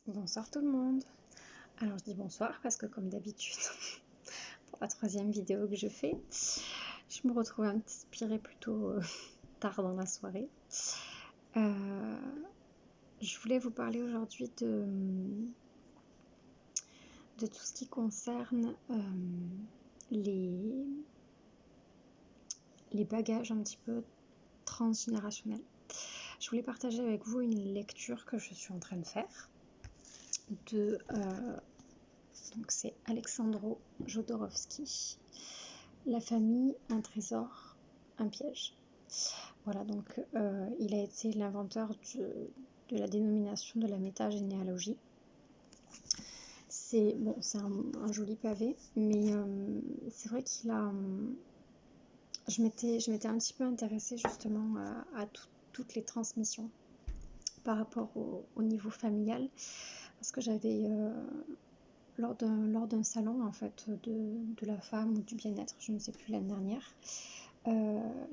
Bonsoir tout le monde. Alors je dis bonsoir parce que comme d'habitude, pour la troisième vidéo que je fais, je me retrouve inspirée plutôt tard dans la soirée. Je voulais vous parler aujourd'hui de tout ce qui concerne les bagages un petit peu transgénérationnels. Je voulais partager avec vous une lecture que je suis en train de faire donc c'est Alexandro Jodorowsky, La famille, un trésor, un piège. Voilà, donc il a été l'inventeur de la dénomination de la métagénéalogie. C'est un joli pavé, mais c'est vrai qu'il a... je m'étais un petit peu intéressée justement à toutes les transmissions par rapport au niveau familial, parce que j'avais... lors d'un salon en fait de la femme ou du bien-être, je ne sais plus, l'année dernière,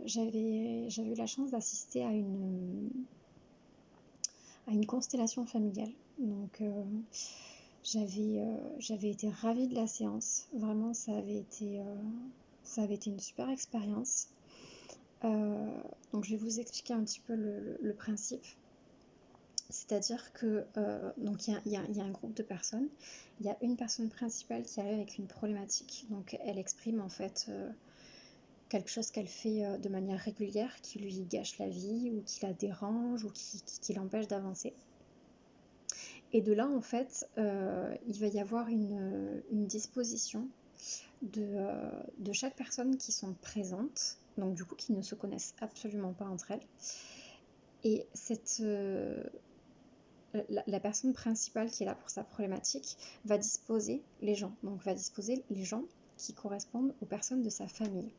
j'avais eu la chance d'assister à une constellation familiale. Donc j'avais été ravie de la séance. Vraiment, ça avait été une super expérience. Donc je vais vous expliquer un petit peu le principe. C'est-à-dire que donc il y a un groupe de personnes. Il y a une personne principale qui arrive avec une problématique. Donc elle exprime en fait quelque chose qu'elle fait de manière régulière qui lui gâche la vie ou qui la dérange ou qui l'empêche d'avancer. Et de là, en fait, il va y avoir une disposition de chaque personne qui sont présentes, donc du coup qui ne se connaissent absolument pas entre elles. Et la personne principale qui est là pour sa problématique va disposer les gens, qui correspondent aux personnes de sa famille,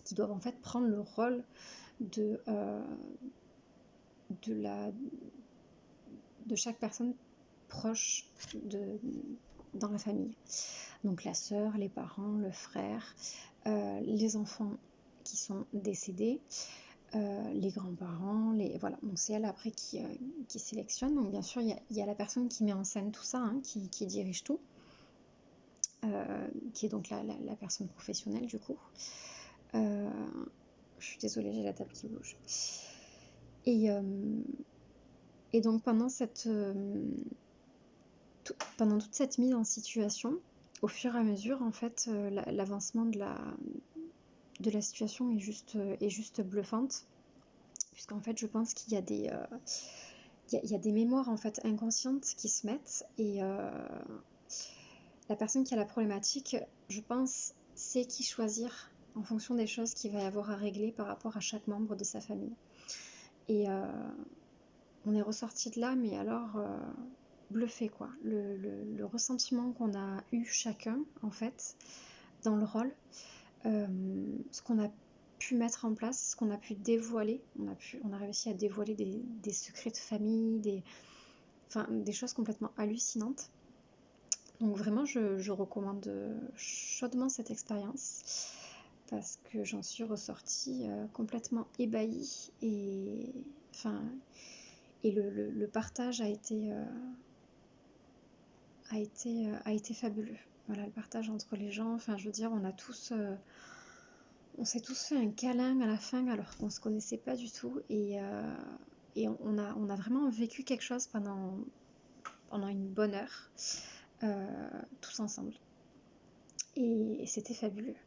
qui doivent en fait prendre le rôle de chaque personne proche dans la famille. Donc la sœur, les parents, le frère, les enfants qui sont décédés, les grands-parents, voilà. Donc c'est elle après qui sélectionne. Donc bien sûr il y a la personne qui met en scène tout ça, hein, qui dirige tout, qui est donc la personne professionnelle du coup. Je suis désolée, j'ai la table qui bouge. Et donc pendant toute cette mise en situation, au fur et à mesure, en fait, l'avancement de la situation est juste bluffante, puisqu'en fait, je pense qu'il y a des mémoires en fait inconscientes qui se mettent, et la personne qui a la problématique, je pense, sait qui choisir en fonction des choses qu'il va y avoir à régler par rapport à chaque membre de sa famille. Et on est ressorti de là, mais alors bluffé quoi. Le ressentiment qu'on a eu chacun en fait dans le rôle, ce qu'on a pu mettre en place, ce qu'on a pu dévoiler, on a réussi à dévoiler des secrets de famille, des choses complètement hallucinantes. Donc vraiment je recommande chaudement cette expérience, parce que j'en suis ressortie complètement ébahie, et le partage a été fabuleux. Voilà, le partage entre les gens, je veux dire, on s'est tous fait un câlin à la fin alors qu'on se connaissait pas du tout, et on a vraiment vécu quelque chose pendant une bonne heure, tous ensemble. Et c'était fabuleux.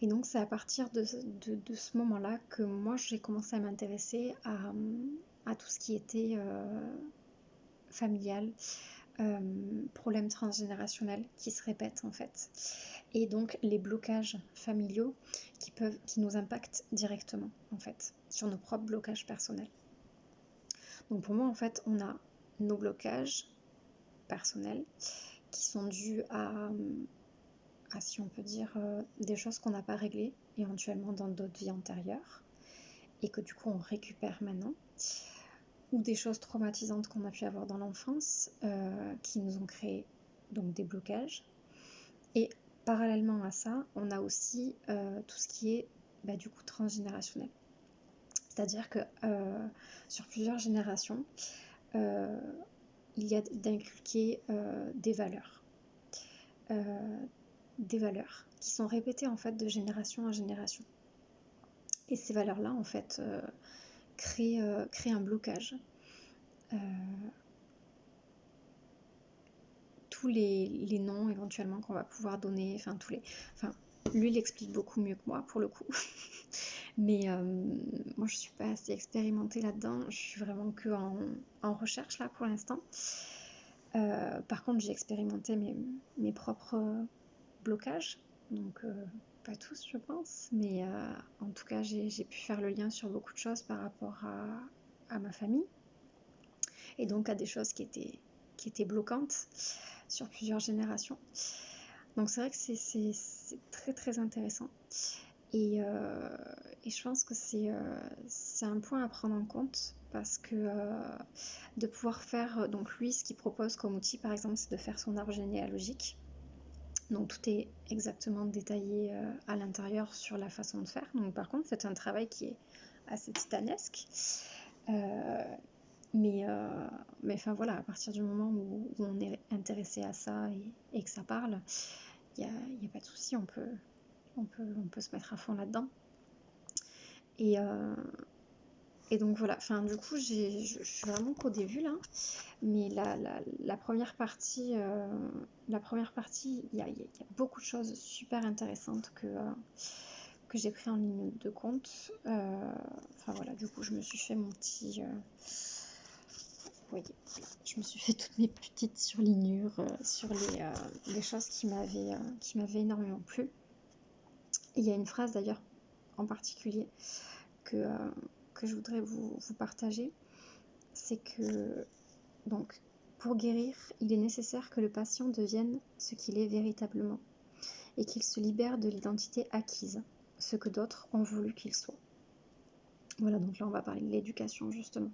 Et donc c'est à partir de ce moment-là que moi j'ai commencé à m'intéresser à tout ce qui était familial, problèmes transgénérationnels qui se répètent en fait, et donc les blocages familiaux qui nous impactent directement en fait sur nos propres blocages personnels. Donc pour moi en fait on a nos blocages personnels qui sont dus à si on peut dire des choses qu'on n'a pas réglées éventuellement dans d'autres vies antérieures et que du coup on récupère maintenant, ou des choses traumatisantes qu'on a pu avoir dans l'enfance qui nous ont créé donc des blocages. Et parallèlement à ça, on a aussi tout ce qui est du coup transgénérationnel. C'est-à-dire que sur plusieurs générations, il y a d'inculquer euh, des valeurs qui sont répétées en fait de génération en génération. Et ces valeurs-là, en fait, créent un blocage. Euh, tous les noms éventuellement qu'on va pouvoir donner, enfin, lui il explique beaucoup mieux que moi pour le coup. Mais moi je suis pas assez expérimentée là-dedans, je suis vraiment que en recherche là pour l'instant. Par contre j'ai expérimenté mes propres blocages, donc pas tous je pense, mais en tout cas j'ai pu faire le lien sur beaucoup de choses par rapport à ma famille, et donc à des choses qui étaient bloquantes sur plusieurs générations. Donc c'est vrai que c'est très très intéressant. Et je pense que c'est un point à prendre en compte, parce que de pouvoir faire, donc lui ce qu'il propose comme outil par exemple, c'est de faire son arbre généalogique. Donc tout est exactement détaillé à l'intérieur sur la façon de faire. Donc par contre c'est un travail qui est assez titanesque. Mais enfin voilà, à partir du moment où on est intéressé à ça et que ça parle, il y a pas de souci, on peut se mettre à fond là-dedans. Et donc voilà, enfin du coup je suis vraiment qu'au début là, mais la première partie, il y a beaucoup de choses super intéressantes que j'ai pris en ligne de compte. Enfin voilà, du coup je me suis fait mon petit... voyez, je me suis fait toutes mes petites surlignures sur les choses qui m'avaient énormément plu. Et il y a une phrase d'ailleurs en particulier que je voudrais vous partager, c'est que donc pour guérir, il est nécessaire que le patient devienne ce qu'il est véritablement et qu'il se libère de l'identité acquise, ce que d'autres ont voulu qu'il soit. Voilà, donc là on va parler de l'éducation justement.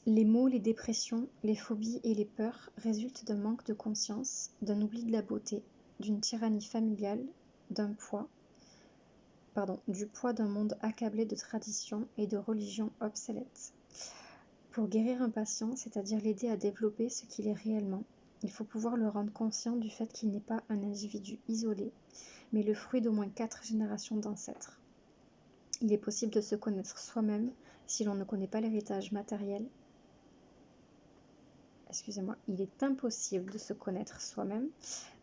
Les maux, les dépressions, les phobies et les peurs résultent d'un manque de conscience, d'un oubli de la beauté, d'une tyrannie familiale, du poids d'un monde accablé de traditions et de religions obsolètes. Pour guérir un patient, c'est-à-dire l'aider à développer ce qu'il est réellement, il faut pouvoir le rendre conscient du fait qu'il n'est pas un individu isolé, mais le fruit d'au moins 4 générations d'ancêtres. Il est possible de se connaître soi-même si l'on ne connaît pas l'héritage matériel. Excusez-moi, il est impossible de se connaître soi-même,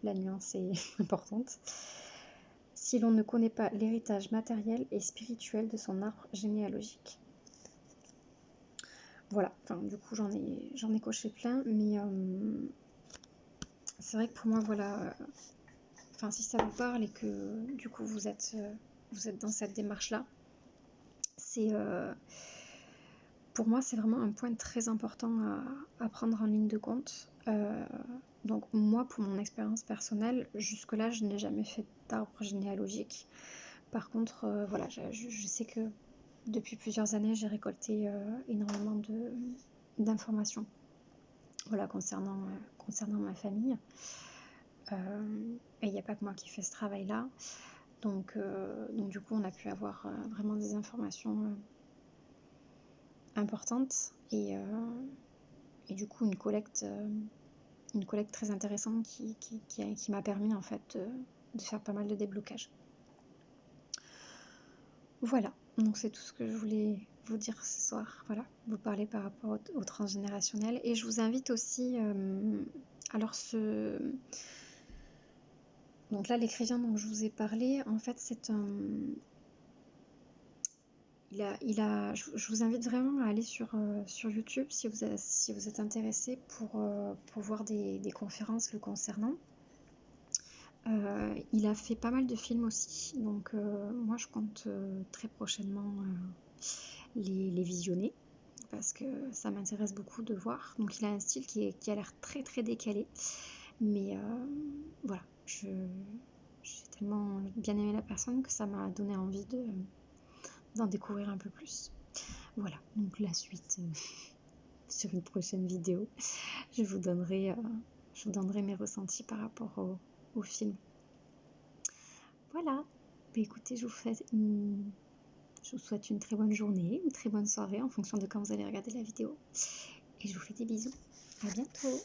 la nuance est importante, si l'on ne connaît pas l'héritage matériel et spirituel de son arbre généalogique. Voilà, enfin, du coup j'en ai coché plein, mais c'est vrai que pour moi, voilà, enfin si ça vous parle et que du coup vous êtes dans cette démarche-là, c'est pour moi c'est vraiment un point très important à prendre en ligne de compte. Donc moi, pour mon expérience personnelle, jusque-là je n'ai jamais fait d'arbre généalogique. Par contre, voilà, je sais que depuis plusieurs années j'ai récolté énormément d'informations, voilà, concernant ma famille. Et il n'y a pas que moi qui fais ce travail-là. Donc du coup, on a pu avoir vraiment des informations importantes et du coup, une collecte très intéressante qui m'a permis en fait de faire pas mal de déblocages. Voilà, donc c'est tout ce que je voulais vous dire ce soir. Voilà, vous parler par rapport au transgénérationnel. Et je vous invite aussi, alors donc là, l'écrivain dont je vous ai parlé, en fait, c'est un... je vous invite vraiment à aller sur YouTube si vous êtes intéressé pour voir des conférences le concernant. Il a fait pas mal de films aussi, donc moi je compte très prochainement les visionner, parce que ça m'intéresse beaucoup de voir. Donc il a un style qui a l'air très très décalé, mais voilà, j'ai tellement bien aimé la personne que ça m'a donné envie d'en découvrir un peu plus. Voilà, donc la suite sur une prochaine vidéo. Je vous donnerai mes ressentis par rapport au film. Voilà, bah écoutez, je vous Je vous souhaite une très bonne journée, une très bonne soirée en fonction de quand vous allez regarder la vidéo. Et je vous fais des bisous. À bientôt.